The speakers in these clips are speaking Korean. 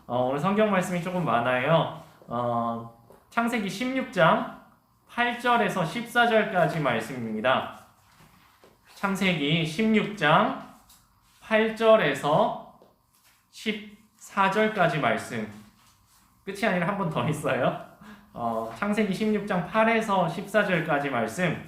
오늘 성경 말씀이 조금 많아요. 창세기 16장 8절에서 14절까지 말씀입니다. 창세기 16장 8절에서 14절까지 말씀. 끝이 아니라 한 번 더 있어요. 창세기 16장 8에서 14절까지 말씀.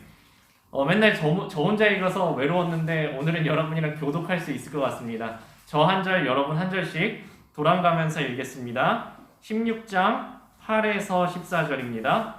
맨날 저 혼자 읽어서 외로웠는데 오늘은 여러분이랑 교독할 수 있을 것 같습니다. 저 한 절, 여러분 한 절씩 돌아가면서 읽겠습니다. 16장 8에서 14절입니다.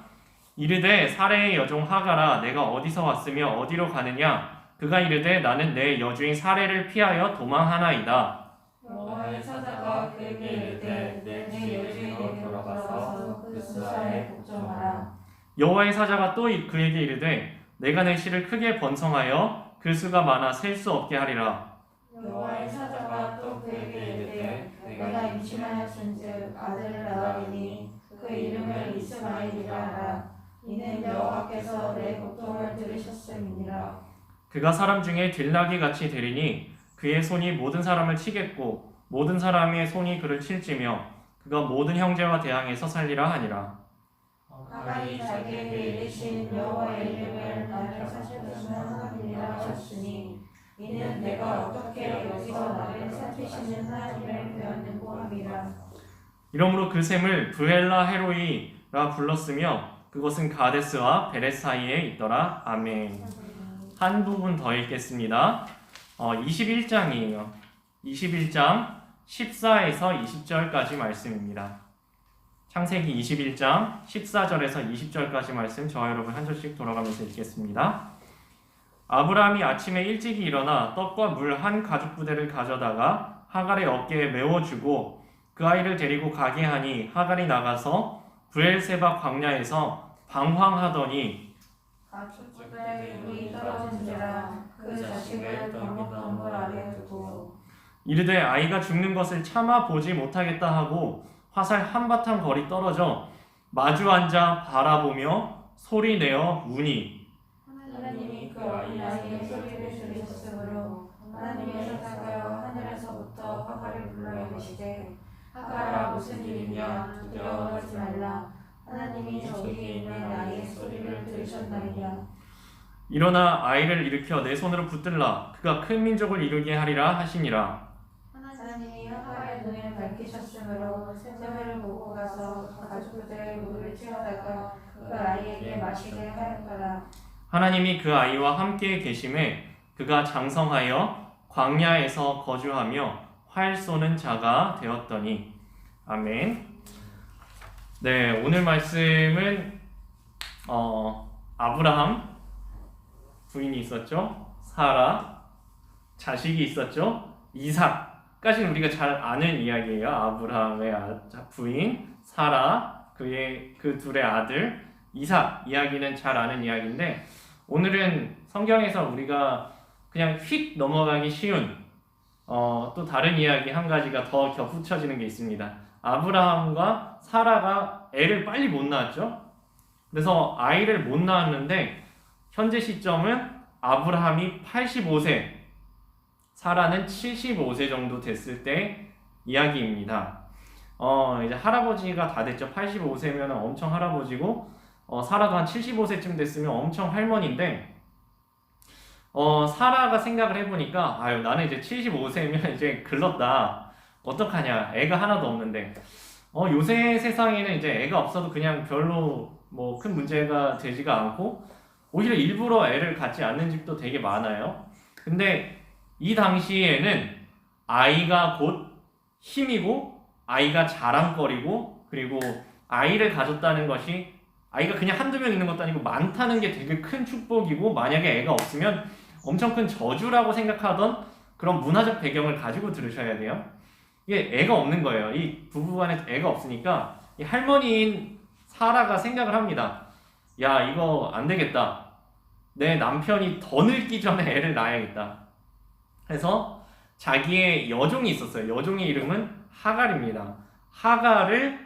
이르되 사레의 여종 하가라, 내가 어디서 왔으며 어디로 가느냐? 그가 이르되 나는 내 여주인 사레를 피하여 도망하나이다. 여호와의 사자가 그에게 이르되 내 여주인에게로 돌아가서 그 수사에 복종하라. 여호와의 사자가 또 그에게 이르되 내가 내 씨를 크게 번성하여 그 수가 많아 셀 수 없게 하리라. 여호와의 사자가 또 그에게 이르되 내가 임신하였은즉 아들을 낳으리니 그 이름을 이스마엘이라 하라. 이는 여호와께서 내 고통을 들으셨음이니라. 그가 사람 중에 딜나귀 같이 되리니 그의 손이 모든 사람을 치겠고 모든 사람의 손이 그를 칠지며 그가 모든 형제와 대항해서 살리라 하니라. 하나님 자기에게 이르신 여호와의 이름을 나를 살피시는 하나님이라 하셨으니 이는 내가 어떻게 여기서 나를 살피시는 하나님을 배웠는고 함이라. 이러므로 그 샘을 브엘라 헤로이라 불렀으며 그것은 가데스와 베레스 사이에 있더라. 아멘. 한 부분 더 읽겠습니다. 21장이에요. 21장 14에서 20절까지 말씀입니다. 창세기 21장 14절에서 20절까지 말씀 저와 여러분 한 절씩 돌아가면서 읽겠습니다. 아브라함이 아침에 일찍이 일어나 떡과 물 한 가죽 부대를 가져다가 하갈의 어깨에 메워주고 그 아이를 데리고 가게 하니 하갈이 나가서 브엘세바 광야에서 방황하더니 가축 부대에 물이 떨어진지라 그 자식을 덩굴 아래에 두고 이르되 아이가 죽는 것을 참아 보지 못하겠다 하고 화살 한바탕 거리 떨어져 마주 앉아 바라보며 소리내어 우니 하나님이 그 어린아이의 소리를 들으셨으므로 하나님의 사자가 하늘에서부터 하갈을 불러 이르시되 하갈아 무슨 일이냐 두려워하지 말라. 하나님이 저기 있는 아이의 소리를 들으셨나이다. 일어나 아이를 일으켜 내 손으로 붙들라. 그가 큰 민족을 이루게 하리라 하시니라. 하나님이 하갈의 눈을 밝히셨으므로 샘을 보고 가서 가축들의 물을 채워다가 그 아이에게 마시게 하였더라. 하나님이 그 아이와 함께 계심에 그가 장성하여 광야에서 거주하며 활 쏘는 자가 되었더니. 아멘. 네, 오늘 말씀은 아브라함 부인이 있었죠. 사라 자식이 있었죠. 이삭까지는 우리가 잘 아는 이야기예요. 아브라함의 부인 사라, 그의 그 둘의 아들 이삭 이야기는 잘 아는 이야기인데 오늘은 성경에서 우리가 그냥 휙 넘어가기 쉬운 또 다른 이야기 한 가지가 더 겹붙여지는 게 있습니다. 아브라함과 사라가 애를 빨리 못 낳았죠. 그래서 아이를 못 낳았는데 현재 시점은 아브라함이 85세, 사라는 75세 정도 됐을 때 이야기입니다. 이제 할아버지가 다 됐죠. 85세면 엄청 할아버지고 사라도 한 75세쯤 됐으면 엄청 할머니인데 사라가 생각을 해보니까 아유 나는 이제 75세면 이제 글렀다. 어떡하냐. 애가 하나도 없는데 요새 세상에는 이제 애가 없어도 그냥 별로 뭐 큰 문제가 되지가 않고 오히려 일부러 애를 갖지 않는 집도 되게 많아요. 근데 이 당시에는 아이가 곧 힘이고 아이가 자랑거리고 그리고 아이를 가졌다는 것이 아이가 그냥 한두 명 있는 것도 아니고 많다는 게 되게 큰 축복이고 만약에 애가 없으면 엄청 큰 저주라고 생각하던 그런 문화적 배경을 가지고 들으셔야 돼요. 이게 애가 없는 거예요. 이 부부간에 애가 없으니까 이 할머니인 사라가 생각을 합니다. 야 이거 안 되겠다. 내 남편이 더 늙기 전에 애를 낳아야겠다. 그래서 자기의 여종이 있었어요. 여종의 이름은 하갈입니다. 하갈을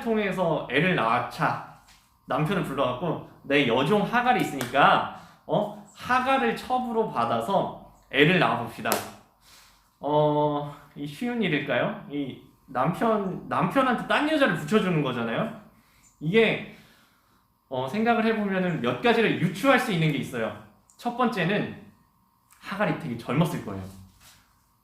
통해서 애를 낳자. 남편을 불러갖고 내 여종 하갈이 있으니까 하갈을 첩으로 받아서 애를 낳아봅시다. 이 쉬운 일일까요? 이 남편한테 딴 여자를 붙여주는 거잖아요. 이게 생각을 해보면은 몇 가지를 유추할 수 있는 게 있어요. 첫 번째는 하갈이 되게 젊었을 거예요.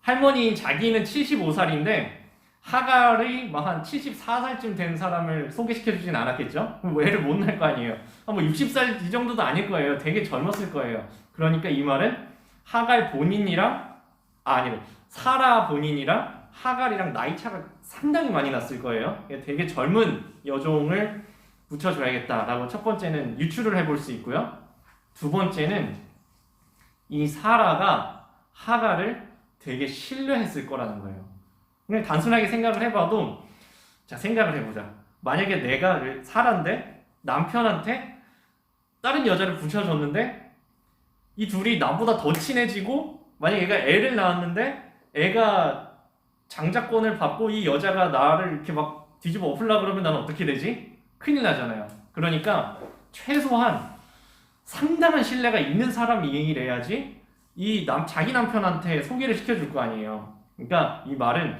할머니인 자기는 75살인데 하갈이 막 한 74살쯤 된 사람을 소개시켜주진 않았겠죠? 뭐 애를 못 낳을 거 아니에요. 뭐 60살 이 정도도 아닐 거예요. 되게 젊었을 거예요. 그러니까 이 말은 하갈 본인이랑 아니요, 사라 본인이랑 하갈이랑 나이 차가 상당히 많이 났을 거예요. 되게 젊은 여종을 붙여줘야겠다라고 첫 번째는 유추를 해볼 수 있고요. 두 번째는 이 사라가 하갈을 되게 신뢰했을 거라는 거예요. 그냥 단순하게 생각을 해봐도, 자, 생각을 해보자. 만약에 내가 사라인데 남편한테 다른 여자를 붙여줬는데 이 둘이 나보다 더 친해지고 만약에 얘가 애를 낳았는데 애가 장자권을 받고 이 여자가 나를 이렇게 막 뒤집어 엎으려고 그러면 나는 어떻게 되지? 큰일 나잖아요. 그러니까 최소한 상당한 신뢰가 있는 사람이 이래야지 자기 남편한테 소개를 시켜줄 거 아니에요. 그러니까 이 말은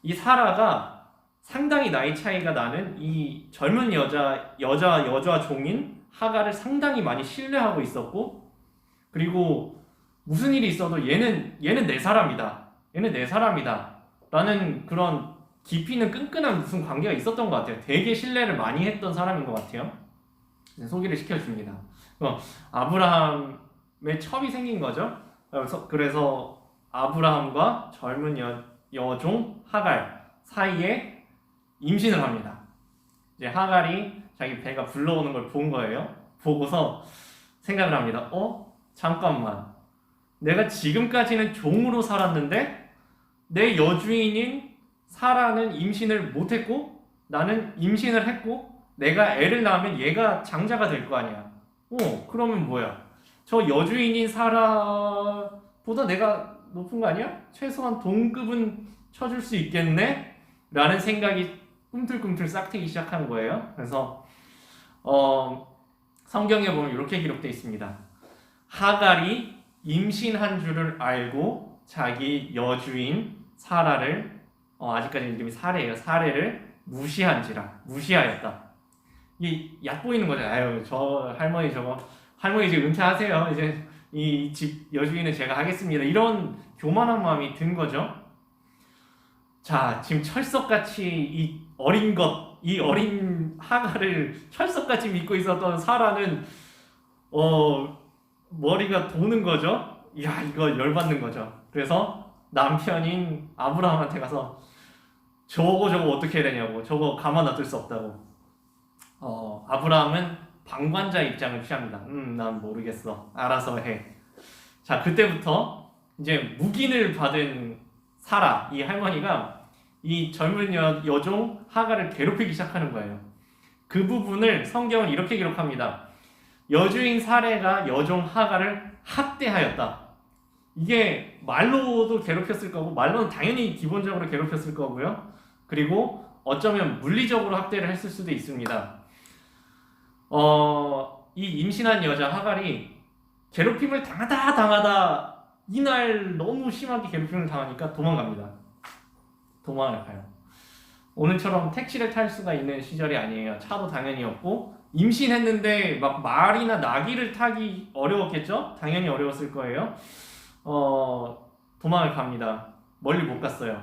이 사라가 상당히 나이 차이가 나는 이 젊은 여자 종인 하갈을 상당히 많이 신뢰하고 있었고, 그리고 무슨 일이 있어도 얘는 내 사람이다. 얘는 내 사람이다. 라는 그런 깊이 있는 끈끈한 무슨 관계가 있었던 것 같아요. 되게 신뢰를 많이 했던 사람인 것 같아요. 소개를 시켜줍니다. 아브라함의 첩이 생긴 거죠. 그래서 아브라함과 젊은 여종 하갈 사이에 임신을 합니다. 이제 하갈이 자기 배가 불러오는 걸 본 거예요. 보고서 생각을 합니다. 잠깐만. 내가 지금까지는 종으로 살았는데 내 여주인인 사라는 임신을 못했고 나는 임신을 했고 내가 애를 낳으면 얘가 장자가 될 거 아니야. 그러면 뭐야? 저 여주인인 사라보다 내가 높은 거 아니야? 최소한 동급은 쳐줄 수 있겠네? 라는 생각이 꿈틀꿈틀 싹트기 시작한 거예요. 그래서 성경에 보면 이렇게 기록되어 있습니다. 하갈이 임신한 줄을 알고 자기 여주인 사라를 아직까지 이름이 사레예요. 사레를 무시하였다. 이 얕보이는 거죠. 아유, 저 할머니 이제 은퇴하세요. 이제 이 집 여주인은 제가 하겠습니다. 이런 교만한 마음이 든 거죠. 자, 지금 철석같이 이 어린 하갈을 철석같이 믿고 있었던 사라는 머리가 도는 거죠. 야, 이거 열받는 거죠. 그래서 남편인 아브라함한테 가서 저거 어떻게 해야 되냐고, 저거 가만 놔둘 수 없다고. 아브라함은 방관자 입장을 취합니다. 난 모르겠어. 알아서 해. 자, 그때부터 이제 묵인을 받은 사라, 이 할머니가 이 젊은 여종 하갈을 괴롭히기 시작하는 거예요. 그 부분을 성경은 이렇게 기록합니다. 여주인 사레가 여종 하갈을 학대하였다. 이게 말로도 괴롭혔을 거고, 말로는 당연히 기본적으로 괴롭혔을 거고요. 그리고 어쩌면 물리적으로 학대를 했을 수도 있습니다. 이 임신한 여자 하갈이 괴롭힘을 당하다 이날 너무 심하게 괴롭힘을 당하니까 도망을 가요. 오늘처럼 택시를 탈 수가 있는 시절이 아니에요. 차도 당연히 없고 임신했는데 막 말이나 나귀를 타기 어려웠겠죠? 당연히 어려웠을 거예요. 도망을 갑니다. 멀리 못 갔어요.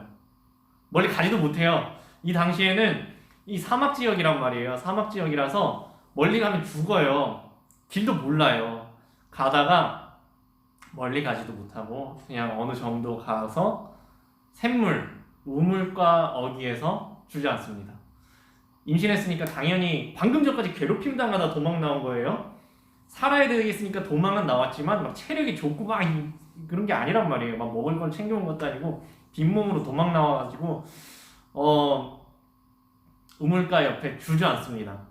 멀리 가지도 못해요. 이 당시에는 이 사막 지역이란 말이에요. 사막 지역이라서 멀리 가면 죽어요. 길도 몰라요. 가다가 멀리 가지도 못하고 그냥 어느 정도 가서 샘물, 우물가 어귀에서 주저앉습니다. 임신했으니까 당연히 방금 전까지 괴롭힘 당하다 도망 나온 거예요. 살아야 되겠으니까 도망은 나왔지만 막 체력이 좋고 막 그런 게 아니란 말이에요. 막 먹을 걸 챙겨온 것도 아니고 빈몸으로 도망 나와가지고 우물가 옆에 주저앉습니다.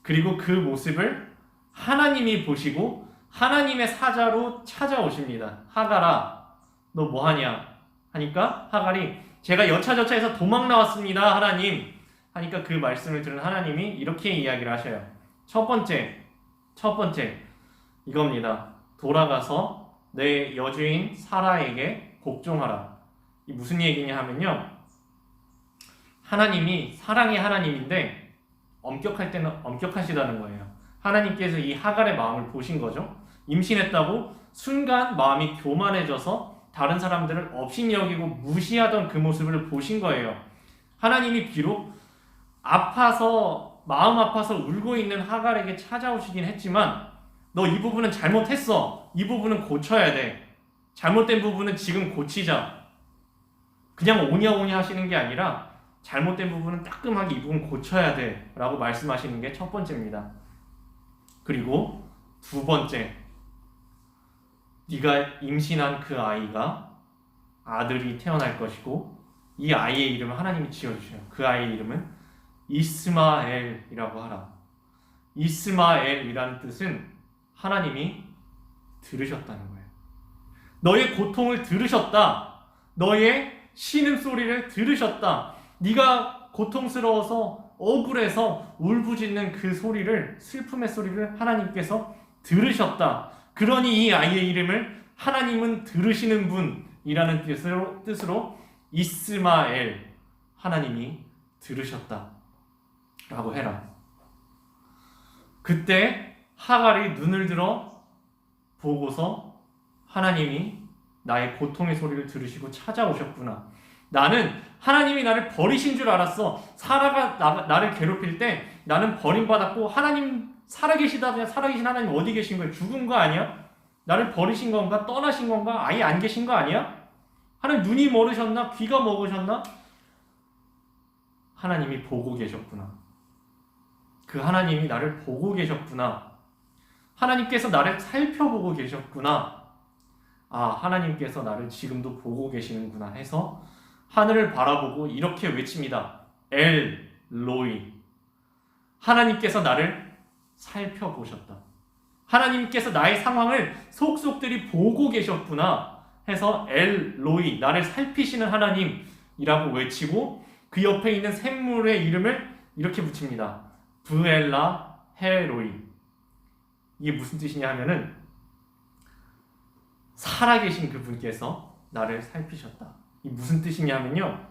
그리고 그 모습을 하나님이 보시고 하나님의 사자로 찾아오십니다. 하갈아, 너 뭐하냐? 하니까 하갈이 제가 여차저차해서 도망 나왔습니다, 하나님. 하니까 그 말씀을 들은 하나님이 이렇게 이야기를 하셔요. 첫 번째 이겁니다. 돌아가서 내 여주인 사라에게 복종하라. 이 무슨 얘기냐 하면요, 하나님이 사랑의 하나님인데 엄격할 때는 엄격하시다는 거예요. 하나님께서 이 하갈의 마음을 보신 거죠. 임신했다고 순간 마음이 교만해져서 다른 사람들을 업신여기고 무시하던 그 모습을 보신 거예요. 하나님이 비록 마음 아파서 울고 있는 하갈에게 찾아오시긴 했지만 너 이 부분은 잘못했어. 이 부분은 고쳐야 돼. 잘못된 부분은 지금 고치자. 그냥 오냐오냐 하시는 게 아니라 잘못된 부분은 따끔하게 이 부분 고쳐야 돼 라고 말씀하시는 게 첫 번째입니다. 그리고 두 번째, 네가 임신한 그 아이가 아들이 태어날 것이고 이 아이의 이름을 하나님이 지어주셔요. 그 아이의 이름은 이스마엘이라고 하라. 이스마엘이라는 뜻은 하나님이 들으셨다는 거예요. 너의 고통을 들으셨다. 너의 신음소리를 들으셨다. 네가 고통스러워서 억울해서 울부짖는 그 소리를, 슬픔의 소리를 하나님께서 들으셨다. 그러니 이 아이의 이름을 하나님은 들으시는 분이라는 뜻으로 이스마엘, 하나님이 들으셨다 라고 해라. 그때 하갈이 눈을 들어 보고서 하나님이 나의 고통의 소리를 들으시고 찾아오셨구나. 나는 하나님이 나를 버리신 줄 알았어. 사라가 나를 괴롭힐 때 나는 버림받았고 하나님 살아계신 하나님 어디 계신 거예요? 죽은 거 아니야? 나를 버리신 건가? 떠나신 건가? 아예 안 계신 거 아니야? 하나님 눈이 멀으셨나? 귀가 먹으셨나? 하나님이 보고 계셨구나. 그 하나님이 나를 보고 계셨구나. 하나님께서 나를 살펴보고 계셨구나. 아, 하나님께서 나를 지금도 보고 계시는구나 해서 하늘을 바라보고 이렇게 외칩니다. 엘로이. 하나님께서 나를 살펴보셨다. 하나님께서 나의 상황을 속속들이 보고 계셨구나 해서 엘로이, 나를 살피시는 하나님이라고 외치고 그 옆에 있는 샘물의 이름을 이렇게 붙입니다. 브엘라 헤로이. 이게 무슨 뜻이냐 하면은 살아계신 그분께서 나를 살피셨다. 이 무슨 뜻이냐면요,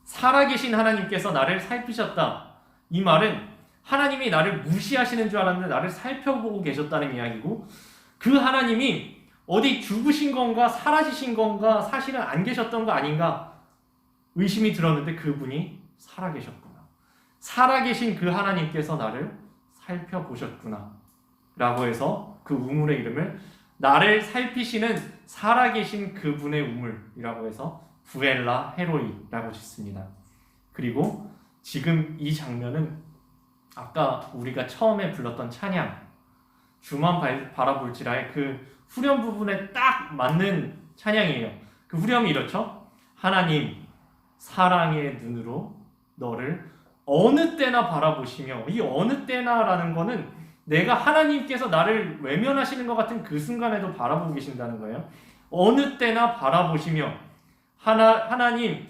살아계신 하나님께서 나를 살피셨다. 이 말은 하나님이 나를 무시하시는 줄 알았는데 나를 살펴보고 계셨다는 이야기고, 그 하나님이 어디 죽으신 건가 사라지신 건가 사실은 안 계셨던 거 아닌가 의심이 들었는데 그분이 살아계셨구나. 살아계신 그 하나님께서 나를 살펴보셨구나 라고 해서 그 우물의 이름을 나를 살피시는 살아계신 그분의 우물이라고 해서 부엘라 헤로이라고 짓습니다. 그리고 지금 이 장면은 아까 우리가 처음에 불렀던 찬양 주만 바라볼지라의 그 후렴 부분에 딱 맞는 찬양이에요. 그 후렴이 이렇죠. 하나님 사랑의 눈으로 너를 어느 때나 바라보시며, 이 어느 때나라는 거는 내가 하나님께서 나를 외면하시는 것 같은 그 순간에도 바라보고 계신다는 거예요. 어느 때나 바라보시며 하나님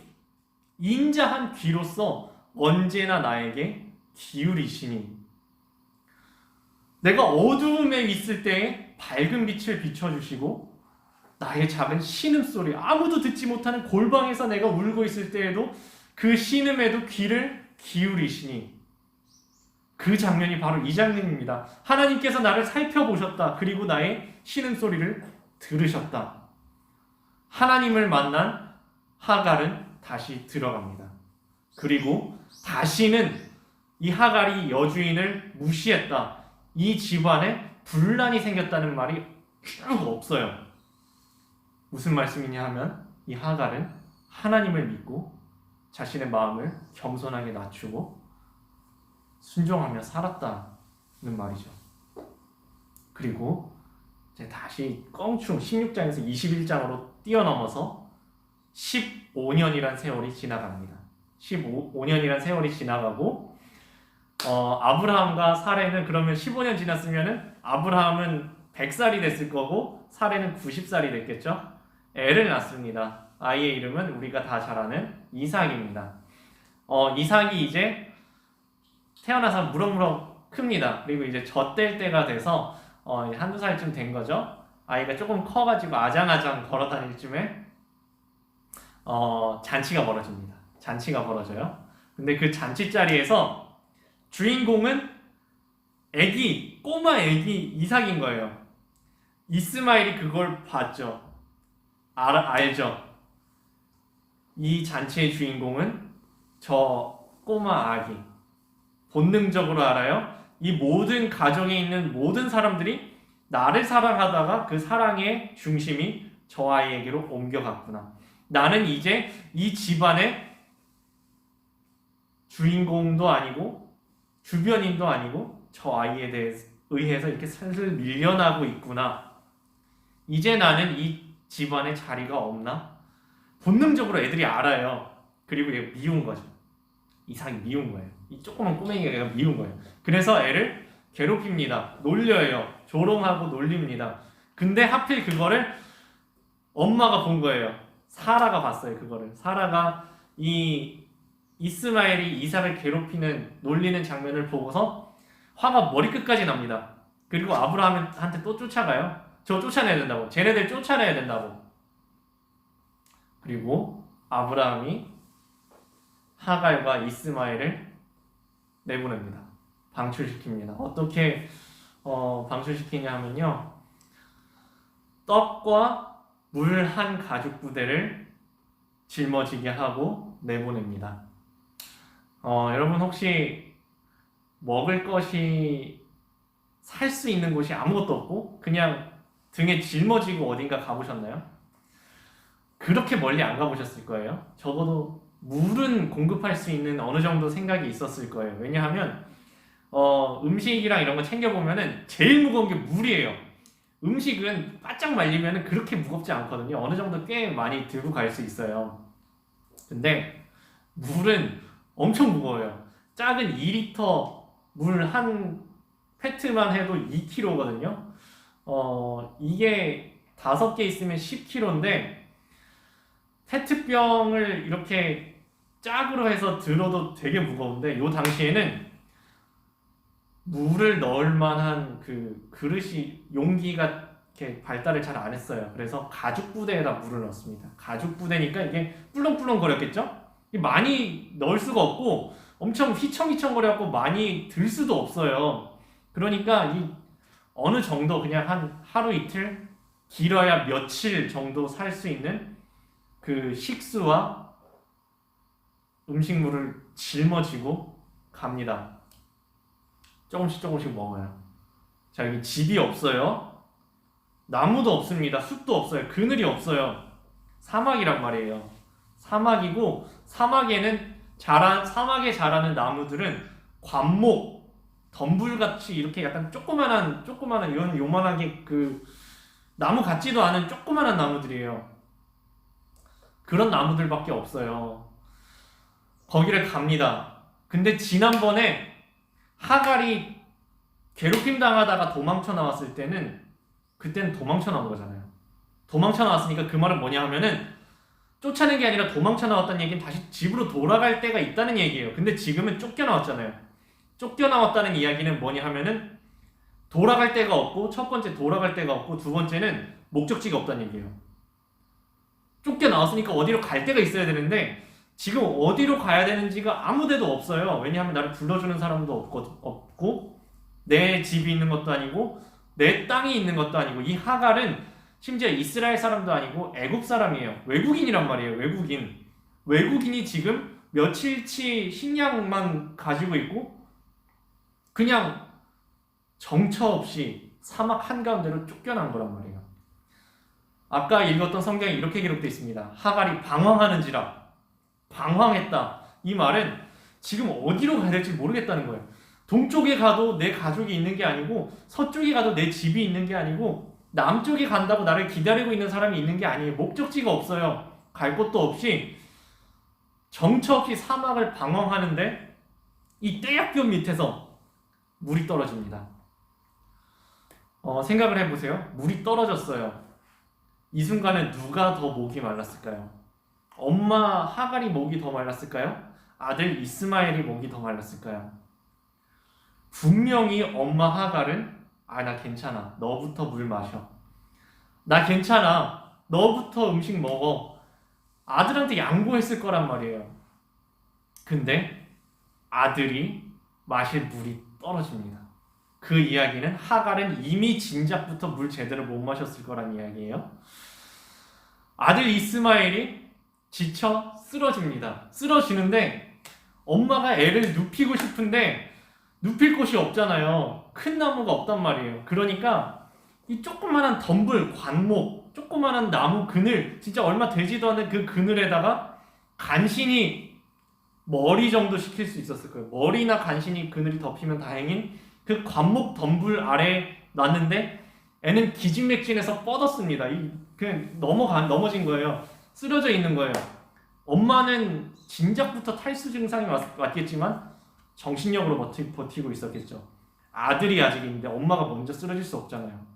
인자한 귀로서 언제나 나에게 기울이시니, 내가 어두움에 있을 때에 밝은 빛을 비춰주시고 나의 작은 신음소리, 아무도 듣지 못하는 골방에서 내가 울고 있을 때에도 그 신음에도 귀를 기울이시니, 그 장면이 바로 이 장면입니다. 하나님께서 나를 살펴보셨다. 그리고 나의 신음소리를 들으셨다. 하나님을 만난 하갈은 다시 들어갑니다. 그리고 다시는 이 하갈이 여주인을 무시했다, 이 집안에 분란이 생겼다는 말이 쭉 없어요. 무슨 말씀이냐 하면 이 하갈은 하나님을 믿고 자신의 마음을 겸손하게 낮추고 순종하며 살았다는 말이죠. 그리고 이제 다시 껑충 16장에서 21장으로 뛰어넘어서 15년이란 세월이 지나갑니다. 15년이란 세월이 지나가고 아브라함과 사레는 그러면 15년 지났으면은 아브라함은 100살이 됐을 거고 사레는 90살이 됐겠죠. 애를 낳습니다. 아이의 이름은 우리가 다 잘 아는 이삭입니다. 이삭이 이제 태어나서 무럭무럭 큽니다. 그리고 이제 젖될 때가 돼서 한두 살쯤 된 거죠. 아이가 조금 커가지고 아장아장 걸어다닐 쯤에 잔치가 벌어집니다. 잔치가 벌어져요. 근데 그 잔치 자리에서 주인공은 꼬마 애기 이삭인 거예요. 이스마엘이 그걸 봤죠. 알죠. 이 잔치의 주인공은 저 꼬마 아기. 본능적으로 알아요. 이 모든 가정에 있는 모든 사람들이 나를 사랑하다가 그 사랑의 중심이 저 아이에게로 옮겨갔구나. 나는 이제 이 집안의 주인공도 아니고 주변인도 아니고 저 아이에 의해서 이렇게 슬슬 밀려나고 있구나. 이제 나는 이 집안에 자리가 없나? 본능적으로 애들이 알아요. 그리고 얘가 미운 거죠. 이삭이 미운 거예요. 이 조그만 꼬맹이가 미운 거예요. 그래서 애를 괴롭힙니다. 놀려요. 조롱하고 놀립니다. 근데 하필 그거를 엄마가 본 거예요. 사라가 봤어요. 그거를. 사라가 이 이스마엘이 이삭을 괴롭히는 놀리는 장면을 보고서 화가 머리끝까지 납니다. 그리고 아브라함한테 또 쫓아가요. 저 쫓아내야 된다고. 쟤네들 쫓아내야 된다고. 그리고 아브라함이 하갈과 이스마엘을 내보냅니다. 방출시킵니다. 어떻게 방출시키냐 하면요. 떡과 물 한 가죽 부대를 짊어지게 하고 내보냅니다. 여러분 혹시 먹을 것이 살 수 있는 곳이 아무것도 없고 그냥 등에 짊어지고 어딘가 가보셨나요? 그렇게 멀리 안 가보셨을 거예요. 적어도 물은 공급할 수 있는 어느 정도 생각이 있었을 거예요. 왜냐하면 음식이랑 이런 거 챙겨보면은 제일 무거운 게 물이에요. 음식은 바짝 말리면은 그렇게 무겁지 않거든요. 어느 정도 꽤 많이 들고 갈 수 있어요. 근데 물은 엄청 무거워요. 작은 2리터 물 한 페트만 해도 2kg거든요. 이게 5개 있으면 10kg인데 페트병을 이렇게 짝으로 해서 들어도 되게 무거운데 요 당시에는 물을 넣을 만한 그 그릇이 용기가 이렇게 발달을 잘 안 했어요. 그래서 가죽 부대에다 물을 넣습니다. 가죽 부대니까 이게 뿔렁뿔렁 거렸겠죠? 많이 넣을 수가 없고 엄청 휘청휘청거려갖고 많이 들 수도 없어요. 그러니까 이 어느 정도 그냥 한 하루 이틀 길어야 며칠 정도 살 수 있는 그 식수와 음식물을 짊어지고 갑니다. 조금씩 조금씩 먹어요. 자, 여기 집이 없어요. 나무도 없습니다. 숲도 없어요. 그늘이 없어요. 사막이란 말이에요. 사막이고 사막에 자라는 나무들은 관목, 덤불같이 이렇게 약간 조그만한 이런 요만하게 그 나무 같지도 않은 조그만한 나무들이에요. 그런 나무들밖에 없어요. 거기를 갑니다. 근데 지난번에 하갈이 괴롭힘 당하다가 도망쳐 나왔을 때는 그때는 도망쳐 나온 거잖아요. 도망쳐 나왔으니까 그 말은 뭐냐 하면은 쫓아낸 게 아니라 도망쳐 나왔다는 얘기는 다시 집으로 돌아갈 때가 있다는 얘기예요. 근데 지금은 쫓겨나왔잖아요. 쫓겨나왔다는 이야기는 뭐냐 하면은 돌아갈 데가 없고 첫 번째 돌아갈 데가 없고 두 번째는 목적지가 없다는 얘기예요. 쫓겨나왔으니까 어디로 갈 데가 있어야 되는데 지금 어디로 가야 되는지가 아무 데도 없어요. 왜냐하면 나를 불러주는 사람도 없고 내 집이 있는 것도 아니고 내 땅이 있는 것도 아니고 이 하갈은 심지어 이스라엘 사람도 아니고 애굽 사람이에요. 외국인이란 말이에요. 외국인이 지금 며칠치 식량만 가지고 있고 그냥 정처 없이 사막 한가운데로 쫓겨난 거란 말이에요. 아까 읽었던 성경에 이렇게 기록되어 있습니다. 하갈이 방황했다. 이 말은 지금 어디로 가야 될지 모르겠다는 거예요. 동쪽에 가도 내 가족이 있는 게 아니고 서쪽에 가도 내 집이 있는 게 아니고 남쪽에 간다고 나를 기다리고 있는 사람이 있는 게 아니에요. 목적지가 없어요. 갈 곳도 없이 정처 없이 사막을 방황하는데 이 떼약볕 밑에서 물이 떨어집니다. 생각을 해보세요. 물이 떨어졌어요. 이 순간에 누가 더 목이 말랐을까요? 엄마 하갈이 목이 더 말랐을까요? 아들 이스마엘이 목이 더 말랐을까요? 분명히 엄마 하갈은 나 괜찮아. 너부터 물 마셔. 나 괜찮아. 너부터 음식 먹어. 아들한테 양보했을 거란 말이에요. 근데 아들이 마실 물이 떨어집니다. 그 이야기는 하갈은 이미 진작부터 물 제대로 못 마셨을 거란 이야기예요. 아들 이스마엘이 지쳐 쓰러집니다. 쓰러지는데 엄마가 애를 눕히고 싶은데 눕힐 곳이 없잖아요. 큰 나무가 없단 말이에요. 그러니까 이 조그만한 덤불, 관목, 조그만한 나무 그늘, 진짜 얼마 되지도 않은 그 그늘에다가 간신히 머리 정도 식힐 수 있었을 거예요. 머리나 간신히 그늘이 덮이면 다행인 그 관목 덤불 아래에 놨는데 애는 기진맥진해서 뻗었습니다. 그냥 넘어진 거예요. 쓰러져 있는 거예요. 엄마는 진작부터 탈수 증상이 왔겠지만 정신력으로 버티고 있었겠죠. 아들이 아직 있는데 엄마가 먼저 쓰러질 수 없잖아요.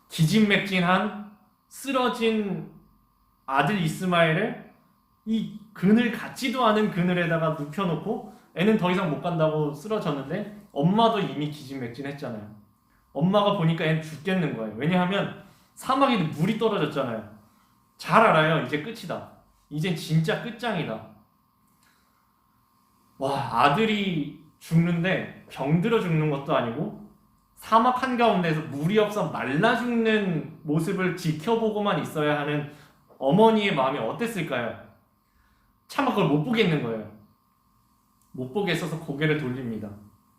기진맥진한 쓰러진 아들 이스마엘을 이 그늘 같지도 않은 그늘에다가 눕혀놓고 애는 더 이상 못 간다고 쓰러졌는데 엄마도 이미 기진맥진했잖아요. 엄마가 보니까 애는 죽겠는 거예요. 왜냐하면 사막에 물이 떨어졌잖아요. 잘 알아요. 이제 끝이다. 이젠 진짜 끝장이다. 와, 아들이 죽는데 병들어 죽는 것도 아니고 사막 한가운데서 물이 없어 말라 죽는 모습을 지켜보고만 있어야 하는 어머니의 마음이 어땠을까요? 차마 그걸 못 보겠는 거예요. 못 보겠어서 고개를 돌립니다.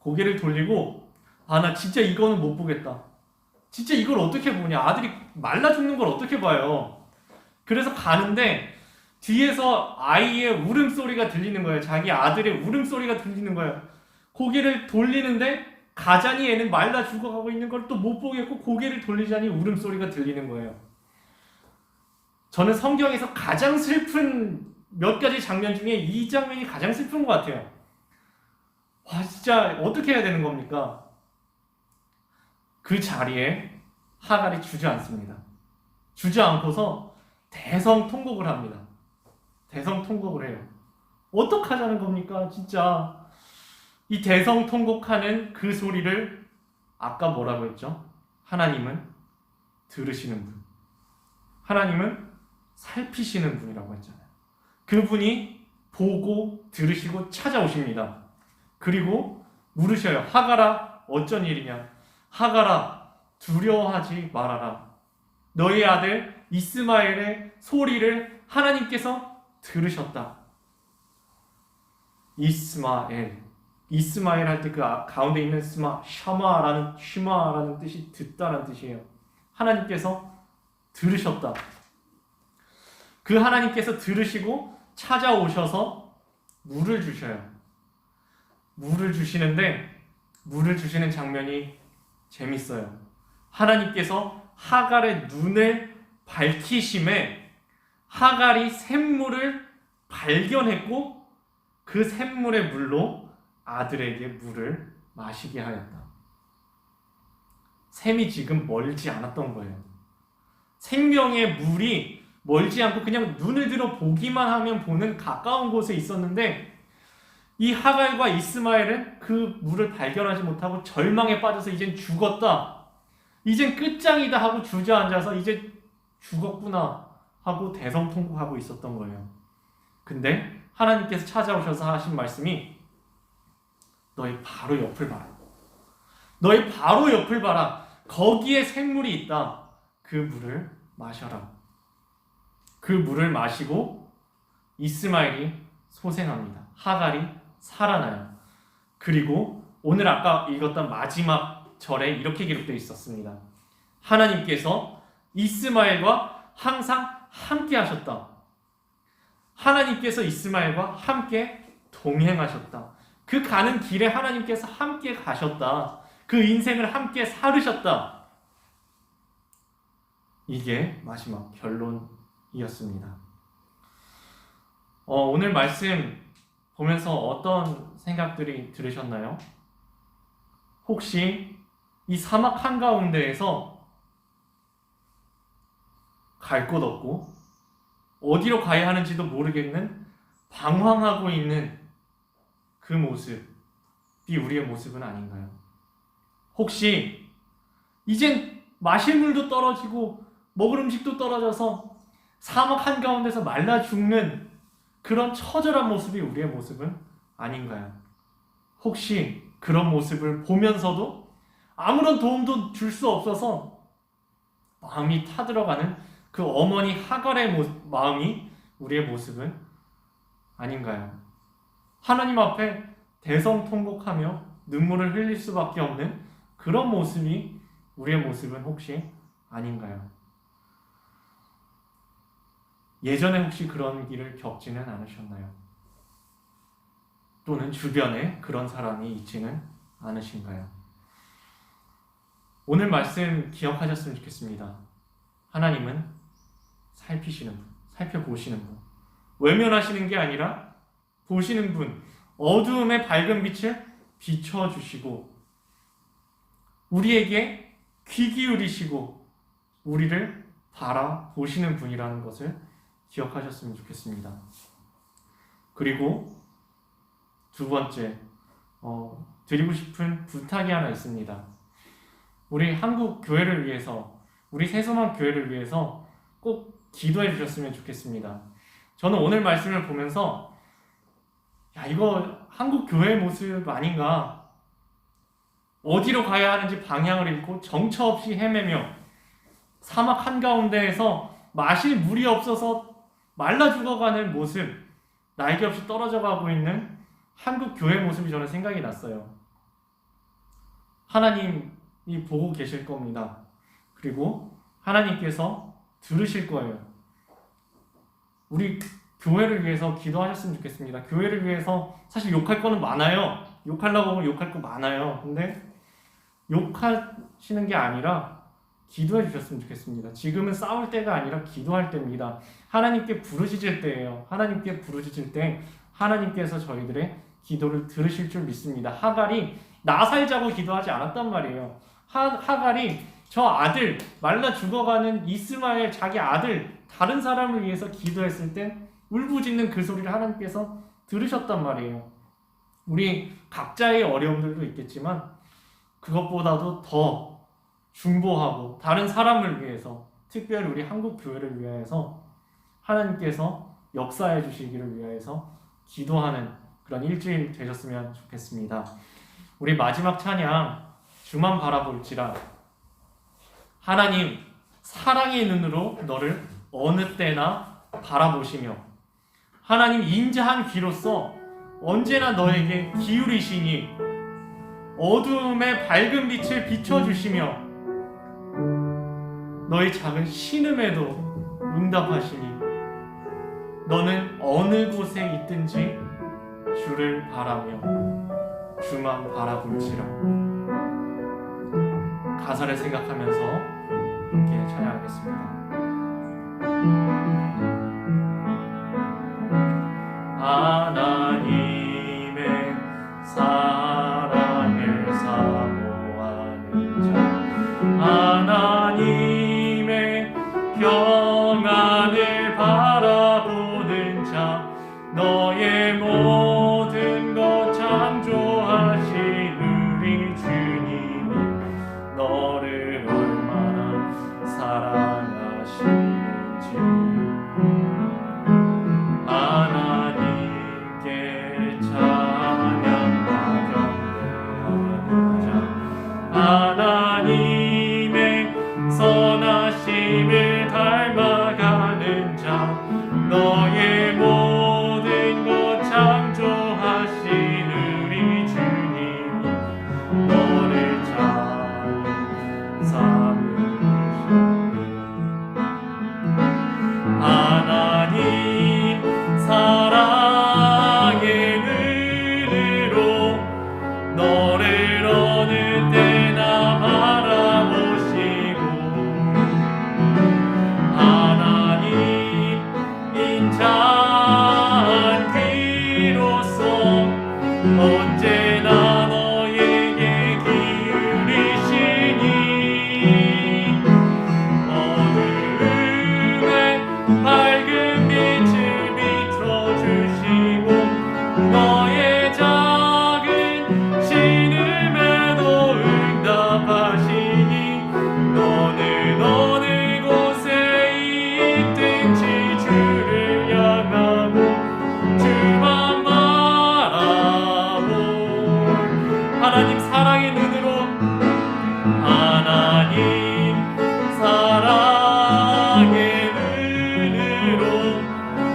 고개를 돌리고 나 진짜 이거는 못 보겠다. 진짜 이걸 어떻게 보냐. 아들이 말라 죽는 걸 어떻게 봐요. 그래서 가는데 뒤에서 아이의 울음소리가 들리는 거예요. 자기 아들의 울음소리가 들리는 거예요. 고개를 돌리는데 가자니 애는 말라 죽어가고 있는 걸 또 못 보겠고 고개를 돌리자니 울음소리가 들리는 거예요. 저는 성경에서 가장 슬픈 몇 가지 장면 중에 이 장면이 가장 슬픈 것 같아요. 와, 진짜 어떻게 해야 되는 겁니까? 그 자리에 하갈이 주저앉습니다. 주저앉고서 대성통곡을 합니다. 대성통곡을 해요. 어떡하자는 겁니까? 진짜 이 대성통곡하는 그 소리를 아까 뭐라고 했죠? 하나님은 들으시는 분, 하나님은 살피시는 분이라고 했잖아요. 그분이 보고 들으시고 찾아오십니다. 그리고 물으셔요. 하갈아, 어쩐 일이냐? 하갈아, 두려워하지 말아라. 너희 아들 이스마엘의 소리를 하나님께서 들으셨다. 이스마엘 할 때 그 가운데 있는 샤마라는 뜻이 듣다라는 뜻이에요. 하나님께서 들으셨다. 그 하나님께서 들으시고 찾아오셔서 물을 주셔요. 물을 주시는데 물을 주시는 장면이 재밌어요. 하나님께서 하갈의 눈을 밝히심에 하갈이 샘물을 발견했고 그 샘물의 물로 아들에게 물을 마시게 하였다. 샘이 지금 멀지 않았던 거예요. 생명의 물이 멀지 않고 그냥 눈을 들어 보기만 하면 보는 가까운 곳에 있었는데 이 하갈과 이스마엘은 그 물을 발견하지 못하고 절망에 빠져서 이젠 죽었다. 이젠 끝장이다 하고 주저앉아서 이제 죽었구나 하고 대성통곡하고 있었던 거예요. 근데 하나님께서 찾아오셔서 하신 말씀이 너희 바로 옆을 봐라. 너희 바로 옆을 봐라. 거기에 샘물이 있다. 그 물을 마셔라. 그 물을 마시고 이스마엘이 소생합니다. 하갈이 살아나요. 그리고 오늘 아까 읽었던 마지막 절에 이렇게 기록되어 있었습니다. 하나님께서 이스마엘과 항상 함께 하셨다. 하나님께서 이스마엘과 함께 동행하셨다. 그 가는 길에 하나님께서 함께 가셨다. 그 인생을 함께 살으셨다. 이게 마지막 결론이었습니다. 오늘 말씀 보면서 어떤 생각들이 들으셨나요? 혹시 이 사막 한가운데에서 갈 곳 없고 어디로 가야 하는지도 모르겠는 방황하고 있는 그 모습이 우리의 모습은 아닌가요? 혹시 이젠 마실 물도 떨어지고 먹을 음식도 떨어져서 사막 한가운데서 말라 죽는 그런 처절한 모습이 우리의 모습은 아닌가요? 혹시 그런 모습을 보면서도 아무런 도움도 줄 수 없어서 마음이 타들어가는 그 어머니 하갈의 마음이 우리의 모습은 아닌가요? 하나님 앞에 대성통곡하며 눈물을 흘릴 수밖에 없는 그런 모습이 우리의 모습은 혹시 아닌가요? 예전에 혹시 그런 일을 겪지는 않으셨나요? 또는 주변에 그런 사람이 있지는 않으신가요? 오늘 말씀 기억하셨으면 좋겠습니다. 하나님은 살피시는 분, 살펴보시는 분, 외면하시는 게 아니라 보시는 분, 어두움의 밝은 빛을 비춰주시고 우리에게 귀 기울이시고 우리를 바라보시는 분이라는 것을 기억하셨으면 좋겠습니다. 그리고 두 번째, 드리고 싶은 부탁이 하나 있습니다. 우리 한국 교회를 위해서, 우리 새소망 교회를 위해서 꼭 기도해 주셨으면 좋겠습니다. 저는 오늘 말씀을 보면서 이거 한국 교회의 모습 아닌가? 어디로 가야 하는지 방향을 잃고 정처 없이 헤매며 사막 한가운데에서 마실 물이 없어서 말라 죽어가는 모습, 날개 없이 떨어져 가고 있는 한국 교회 모습이 저는 생각이 났어요. 하나님이 보고 계실 겁니다. 그리고 하나님께서 들으실 거예요. 우리 교회를 위해서 기도하셨으면 좋겠습니다. 교회를 위해서 사실 욕할 거는 많아요. 욕하려고 하면 욕할 거 많아요. 근데 욕하시는 게 아니라 기도해 주셨으면 좋겠습니다. 지금은 싸울 때가 아니라 기도할 때입니다. 하나님께 부르짖을 때예요. 하나님께 부르짖을 때 하나님께서 저희들의 기도를 들으실 줄 믿습니다. 하갈이 나 살자고 기도하지 않았단 말이에요. 하갈이 저 아들, 말라 죽어가는 이스마엘 자기 아들 다른 사람을 위해서 기도했을 때 울부짖는 그 소리를 하나님께서 들으셨단 말이에요. 우리 각자의 어려움들도 있겠지만 그것보다도 더 중보하고 다른 사람을 위해서, 특별히 우리 한국 교회를 위해서 하나님께서 역사해 주시기를 위해서 기도하는 그런 일주일 되셨으면 좋겠습니다. 우리 마지막 찬양 주만 바라볼지라. 하나님 사랑의 눈으로 너를 어느 때나 바라보시며 하나님 인자한 귀로서 언제나 너에게 기울이시니 어두움의 밝은 빛을 비춰주시며 너의 작은 신음에도 응답하시니 너는 어느 곳에 있든지 주를 바라며 주만 바라볼지라. 가사를 생각하면서 함께 찬양하겠습니다. 하나님의 사랑을 사모하는 자, 하나님의 평안을 바라보는 자, 너의 모든 것 창조하신 우리 주님이 너를 얼마나 사랑하시는지 하나님께 찬양과 경배하는 자, 하나님의 선하심을 닮아가는 자, 너의 모든 것 창조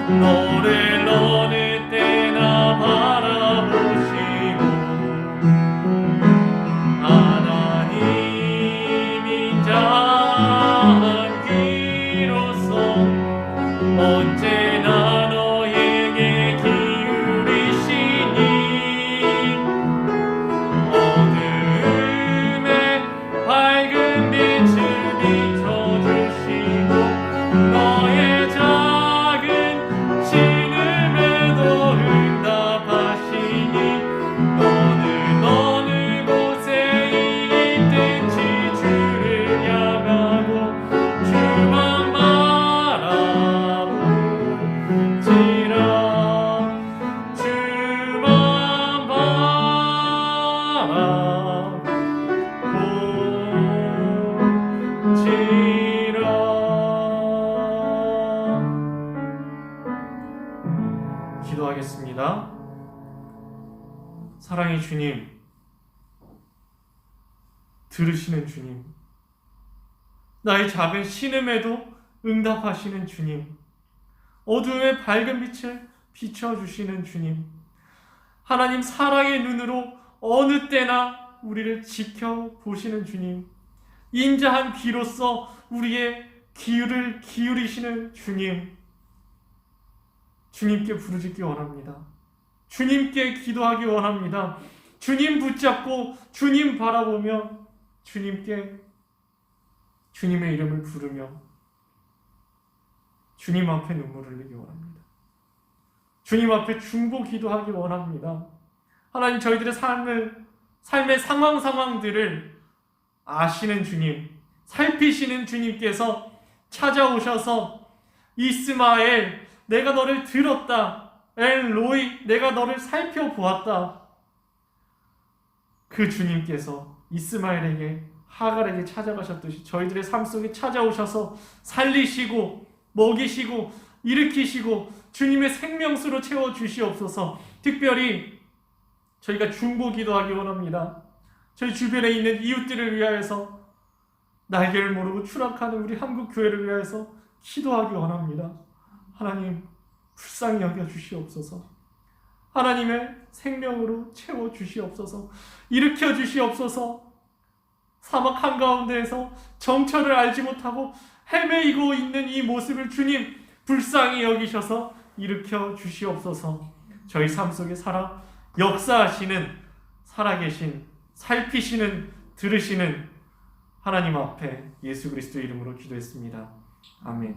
너를 어느 때나 바라보시고 하나님 인자하기로써 언제나 너에게 기울이시니 어두움에 밝은 빛을 비춰주시고 너의 작은 신음에도 응답하시니 너는 어느 곳에 있든지 주를 향하고 주만 바라보지라 주만 바라보지라. 기도하겠습니다. 사랑의 주님, 들으시는 주님, 나의 작은 신음에도 응답하시는 주님, 어두움의 밝은 빛을 비춰주시는 주님, 하나님 사랑의 눈으로 어느 때나 우리를 지켜보시는 주님, 인자한 귀로서 우리의 귀를 기울이시는 주님, 주님께 부르짖기 원합니다. 주님께 기도하기 원합니다. 주님 붙잡고 주님 바라보며 주님께 주님의 이름을 부르며 주님 앞에 눈물을 흘리기 원합니다. 주님 앞에 중보 기도하기 원합니다. 하나님, 저희들의 삶의 상황들을 아시는 주님, 살피시는 주님께서 찾아오셔서 이스마엘, 내가 너를 들었다. 엘로이, 내가 너를 살펴보았다. 그 주님께서 이스마엘에게, 하갈에게 찾아가셨듯이 저희들의 삶 속에 찾아오셔서 살리시고 먹이시고 일으키시고 주님의 생명수로 채워주시옵소서. 특별히 저희가 중보 기도하기 원합니다. 저희 주변에 있는 이웃들을 위하여서, 날개를 모르고 추락하는 우리 한국교회를 위하여서 기도하기 원합니다. 하나님, 불쌍히 여겨주시옵소서. 하나님의 생명으로 채워주시옵소서. 일으켜주시옵소서. 사막 한가운데에서 정처를 알지 못하고 헤매이고 있는 이 모습을 주님 불쌍히 여기셔서 일으켜주시옵소서. 저희 삶 속에 역사하시는, 살아계신, 살피시는, 들으시는 하나님 앞에 예수 그리스도 이름으로 기도했습니다. 아멘.